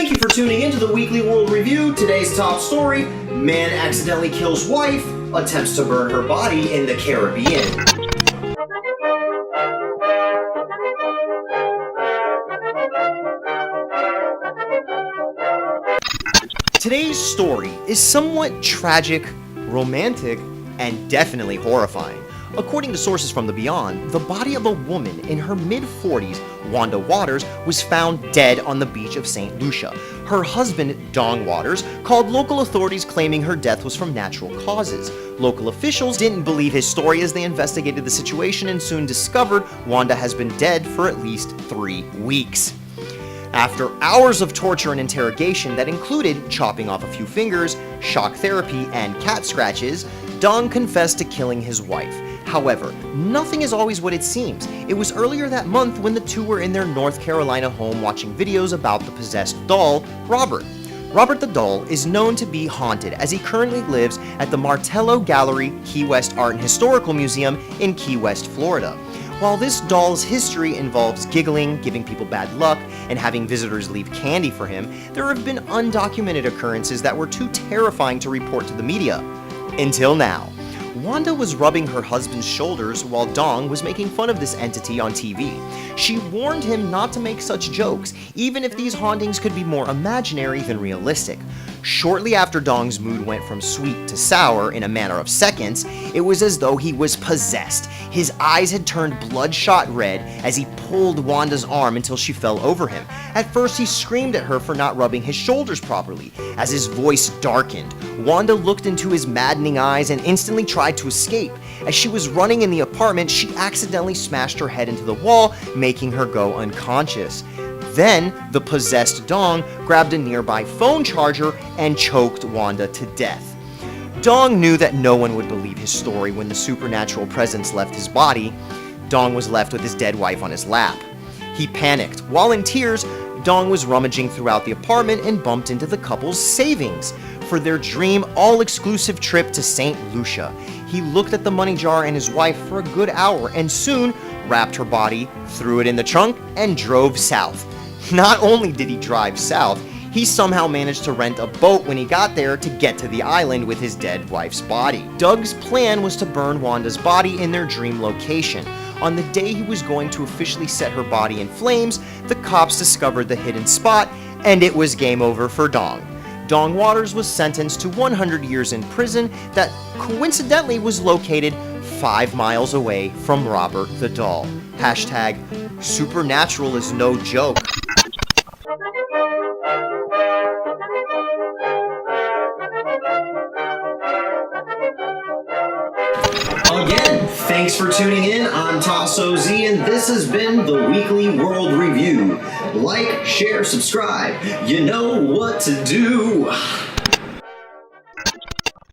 Thank you for tuning in to the Weekly World Review. Today's top story: man accidentally kills wife, attempts to burn her body in the Caribbean. Today's story is somewhat tragic, romantic, and definitely horrifying. According to sources from the Beyond, the body of a woman in her mid-40s, Wanda Waters, was found dead on the beach of St. Lucia. Her husband, Dong Waters, called local authorities claiming her death was from natural causes. Local officials didn't believe his story as they investigated the situation and soon discovered Wanda has been dead for at least 3 weeks. After hours of torture and interrogation that included chopping off a few fingers, shock therapy, and cat scratches, Dong confessed to killing his wife. However, nothing is always what it seems. It was earlier that month when the two were in their North Carolina home watching videos about the possessed doll, Robert. Robert the doll is known to be haunted as he currently lives at the Martello Gallery Key West Art and Historical Museum in Key West, Florida. While this doll's history involves giggling, giving people bad luck, and having visitors leave candy for him, there have been undocumented occurrences that were too terrifying to report to the media. Until now. Wanda was rubbing her husband's shoulders while Dong was making fun of this entity on TV. She warned him not to make such jokes, even if these hauntings could be more imaginary than realistic. Shortly after Dong's mood went from sweet to sour in a matter of seconds, it was as though he was possessed. His eyes had turned bloodshot red as he pulled Wanda's arm until she fell over him. At first, he screamed at her for not rubbing his shoulders properly. As his voice darkened, Wanda looked into his maddening eyes and instantly tried to escape. As she was running in the apartment, she accidentally smashed her head into the wall, making her go unconscious. Then, the possessed Dong grabbed a nearby phone charger and choked Wanda to death. Dong knew that no one would believe his story when the supernatural presence left his body. Dong was left with his dead wife on his lap. He panicked. While in tears, Dong was rummaging throughout the apartment and bumped into the couple's savings for their dream all-exclusive trip to St. Lucia. He looked at the money jar and his wife for a good hour and soon wrapped her body, threw it in the trunk, and drove south. Not only did he drive south, he somehow managed to rent a boat when he got there to get to the island with his dead wife's body. Doug's plan was to burn Wanda's body in their dream location. On the day he was going to officially set her body in flames, the cops discovered the hidden spot, and it was game over for Dong. Dong Waters was sentenced to 100 years in prison that coincidentally was located 5 miles away from Robert the doll. Hashtag supernatural is no joke. Again, thanks for tuning in. I'm Tasso Z, and this has been the Weekly World Review. Like, share, subscribe. You know what to do.